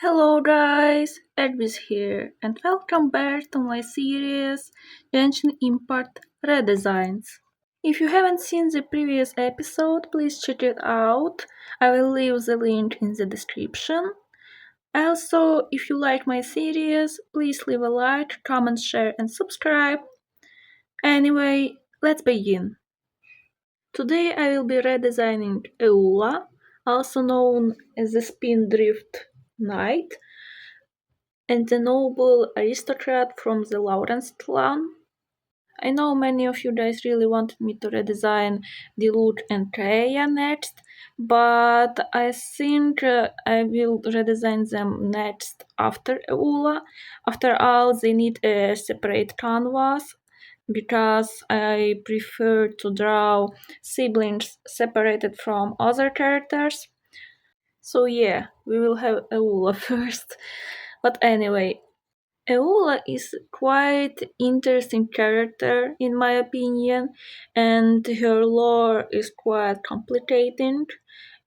Hello guys, Edvis here and welcome back to my series Genshin Import Redesigns. If you haven't seen the previous episode, please check it out. I will leave the link in the description. Also, if you like my series, please leave a like, comment, share and subscribe. Anyway, let's begin. Today I will be redesigning Eula, also known as the Spindrift Knight, and the noble aristocrat from the Lawrence clan. I know many of you guys really wanted me to redesign Diluc and Kaeya next, but I think I will redesign them next after Eula. After all, they need a separate canvas because I prefer to draw siblings separated from other characters. So yeah, we will have Eula first. But anyway, Eula is quite interesting character in my opinion, and her lore is quite complicated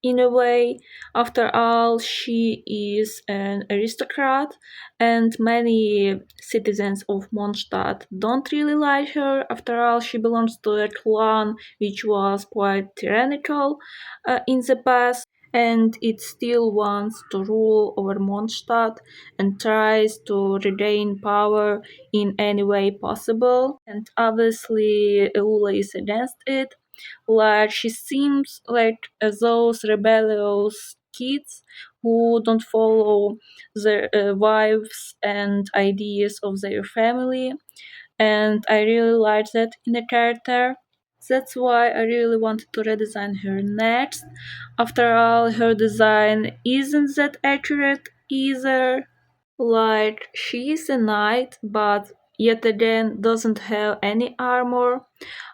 in a way. After all, she is an aristocrat, and many citizens of Mondstadt don't really like her. After all, she belongs to a clan which was quite tyrannical in the past, and it still wants to rule over Mondstadt and tries to regain power in any way possible. And obviously, Eula is against it. Like, she seems like those rebellious kids who don't follow their wives and ideas of their family, and I really like that in a character. That's why I really wanted to redesign her next. After all, her design isn't that accurate either. Like, she is a knight, but yet again doesn't have any armor.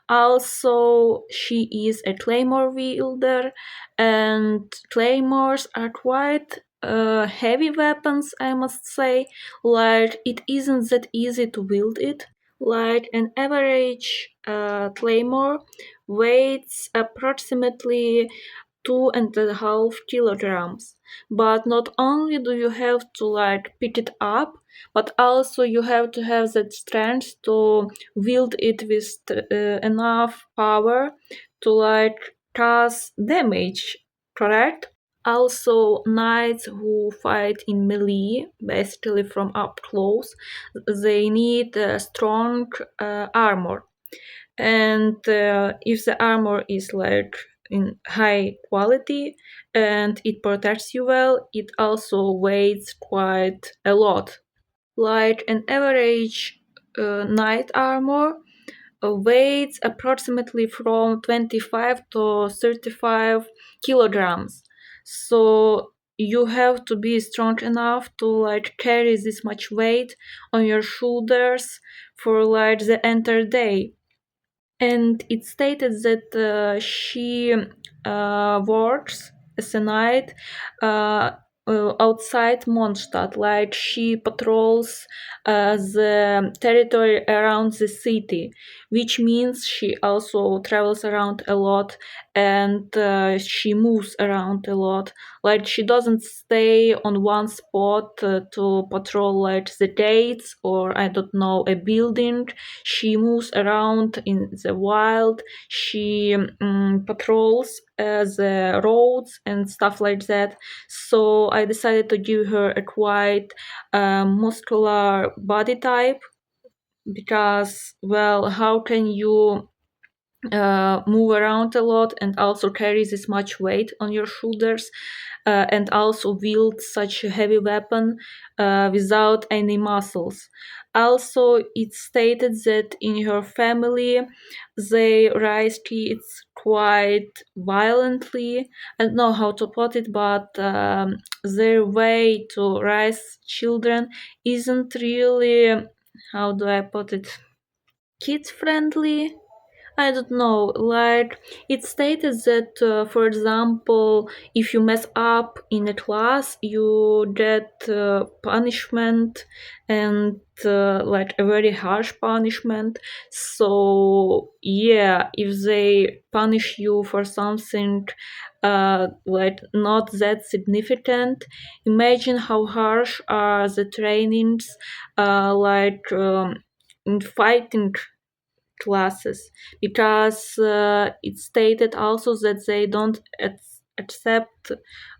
Also, she is a claymore wielder, and claymores are quite heavy weapons, I must say. Like, it isn't that easy to wield it. Like, an average claymore weighs approximately 2.5 kilograms. But not only do you have to like pick it up, but also you have to have that strength to wield it with enough power to like cause damage, correct? Also, knights who fight in melee, basically from up close, they need strong armor. And if the armor is like in high quality and it protects you well, it also weighs quite a lot. Like an average knight armor weighs approximately from 25 to 35 kilograms. So you have to be strong enough to like carry this much weight on your shoulders for like the entire day. And it stated that she works as a knight uh, outside Mondstadt, like she patrols the territory around the city, which means she also travels around a lot, and she moves around a lot. Like, she doesn't stay on one spot to patrol like the gates or I don't know, a building. She moves around in the wild. She patrols the roads and stuff like that. So I decided to give her a quite muscular body type because, well, how can you move around a lot and also carry this much weight on your shoulders and also wield such a heavy weapon without any muscles? Also, it stated that in her family they raise kids quite violently. I don't know how to put it, but their way to raise children isn't really, how do I put it, kid friendly. I don't know, like it stated that, for example, if you mess up in a class, you get punishment and like a very harsh punishment. So, yeah, if they punish you for something like not that significant, imagine how harsh are the trainings in fighting classes, because it stated also that they don't accept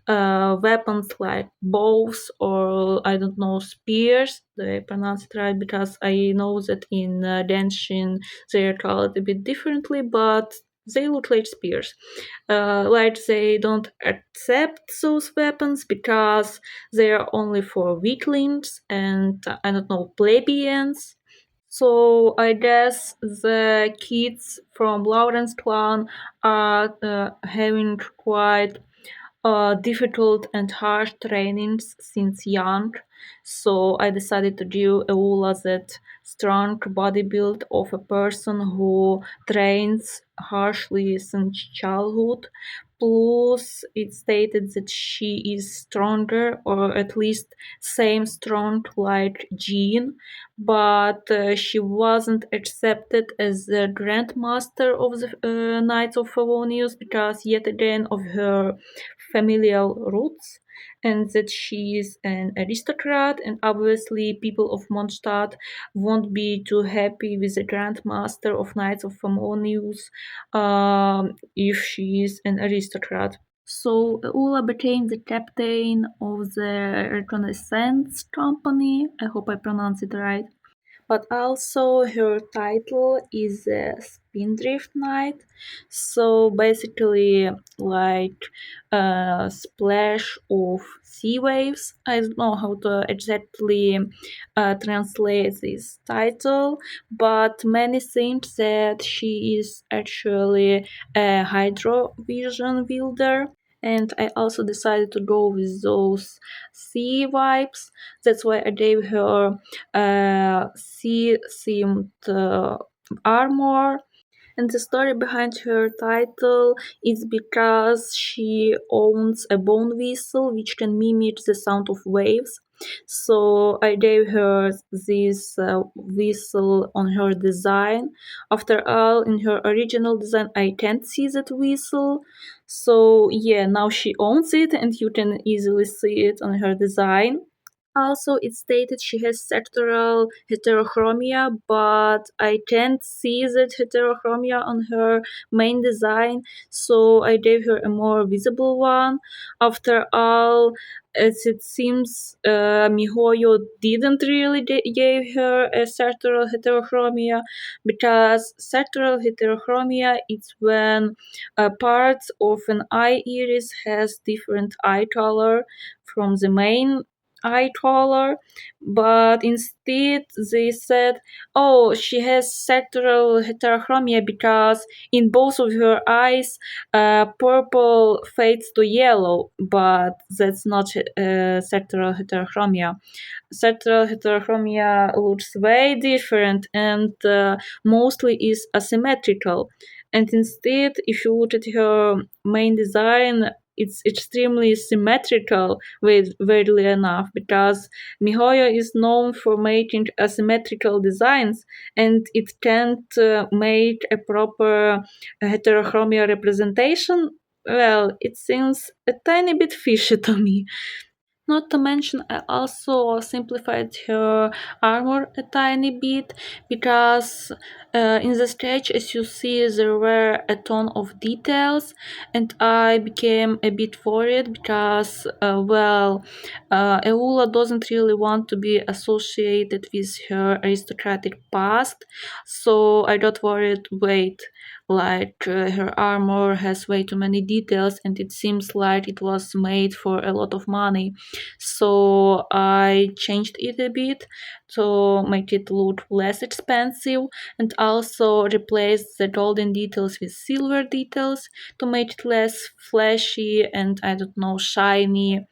weapons like bows or I don't know spears. They pronounce it right because I know that in Genshin they are called a bit differently, but they look like spears. Like they don't accept those weapons because they are only for weaklings and I don't know plebeians. So I guess the kids from Lawrence clan are having quite difficult and harsh trainings since young. So I decided to do Eula, that strong body build of a person who trains harshly since childhood. Plus, it stated that she is stronger, or at least same strong like Jean, but she wasn't accepted as the Grandmaster of the Knights of Favonius because yet again of her familial roots, and that she is an aristocrat, and obviously people of Mondstadt won't be too happy with the Grandmaster of Knights of Favonius if she is an aristocrat. So Ula became the captain of the Reconnaissance Company. I hope I pronounced it right. But also her title is Spindrift Knight. So basically, like a splash of sea waves. I don't know how to exactly translate this title, but many think that she is actually a hydro vision wielder. And I also decided to go with those sea vibes. That's why I gave her sea themed armor. And the story behind her title is because she owns a bone whistle which can mimic the sound of waves. So I gave her this whistle on her design. After all, in her original design, I can't see that whistle. So yeah, now she owns it, and you can easily see it on her design. Also, it stated she has sectoral heterochromia, but I can't see that heterochromia on her main design, so I gave her a more visible one. After all, as it seems, Mihoyo didn't really gave her a sectoral heterochromia, because sectoral heterochromia is when parts of an eye iris has different eye color from the main eye color, but instead they said, oh, she has sectoral heterochromia because in both of her eyes purple fades to yellow, but that's not sectoral heterochromia. Sectoral heterochromia looks way different and mostly is asymmetrical. And instead, if you look at her main design, it's extremely symmetrical, weirdly enough, because Mihoyo is known for making asymmetrical designs, and it can't make a proper heterochromia representation. Well, it seems a tiny bit fishy to me. Not to mention, I also simplified her armor a tiny bit because in the sketch, as you see, there were a ton of details, and I became a bit worried because, Eula doesn't really want to be associated with her aristocratic past, so I got worried. Wait, like her armor has way too many details, and it seems like it was made for a lot of money, so I changed it a bit to make it look less expensive, and also replaced the golden details with silver details to make it less flashy and I don't know, shiny.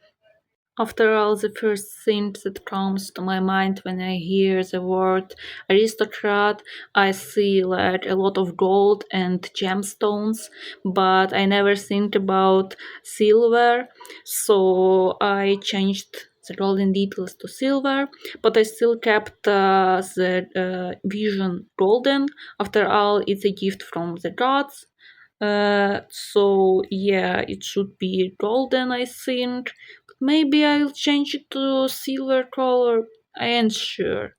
After all, the first thing that comes to my mind when I hear the word aristocrat, I see like a lot of gold and gemstones, but I never think about silver, so I changed the golden details to silver, but I still kept the vision golden. After all, it's a gift from the gods. So yeah, it should be golden, I think. Maybe I'll change it to silver color. I ain't sure.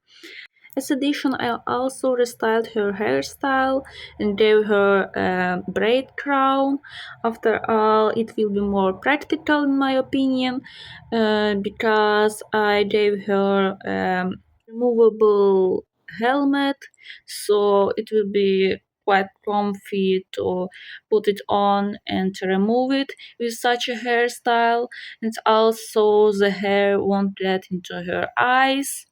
As addition, I also restyled her hairstyle and gave her a braid crown. After all, it will be more practical in my opinion because I gave her a removable helmet, so it will be quite comfy to put it on and to remove it with such a hairstyle, and also the hair won't get into her eyes.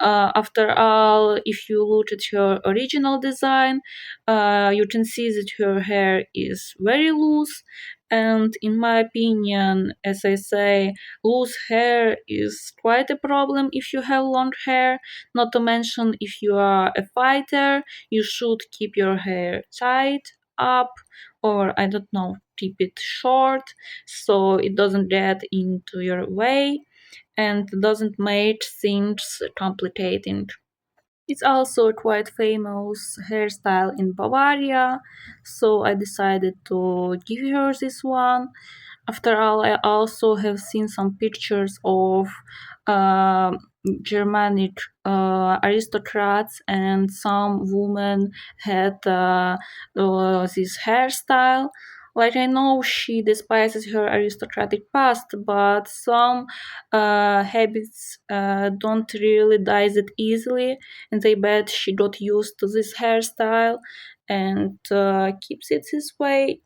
After all, if you look at her original design, you can see that her hair is very loose. And in my opinion, as I say, loose hair is quite a problem if you have long hair. Not to mention, if you are a fighter, you should keep your hair tied up, or I don't know, keep it short so it doesn't get into your way and doesn't make things complicating. It's also a quite famous hairstyle in Bavaria, so I decided to give her this one. After all, I also have seen some pictures of uh, Germanic aristocrats, and some women had this hairstyle. Like, I know she despises her aristocratic past, but some habits don't really die that easily, and I bet she got used to this hairstyle and keeps it this way.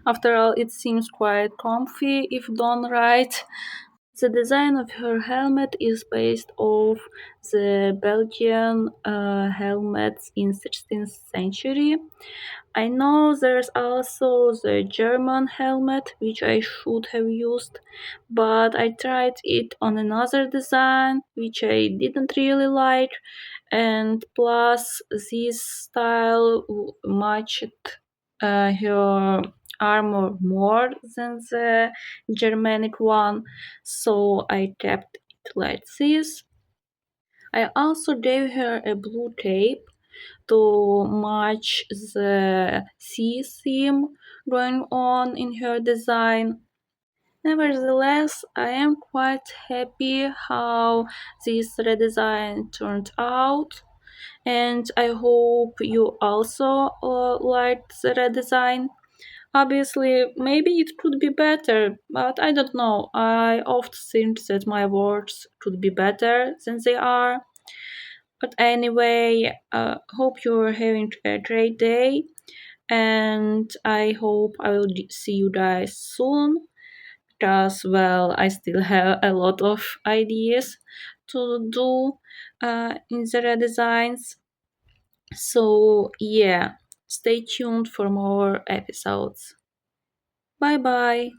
After all, it seems quite comfy if done right. The design of her helmet is based off the Belgian helmets in 16th century. I know there's also the German helmet, which I should have used, but I tried it on another design, which I didn't really like, and plus this style matched her armor more than the Germanic one, so I kept it like this. I also gave her a blue cape to match the sea theme going on in her design. Nevertheless, I am quite happy how this redesign turned out, and I hope you also liked the redesign. Obviously, maybe it could be better, but I don't know. I often think that my words could be better than they are. But anyway, hope you're having a great day, and I hope I will see you guys soon. Because, well, I still have a lot of ideas to do in the redesigns. So, yeah, stay tuned for more episodes. Bye bye.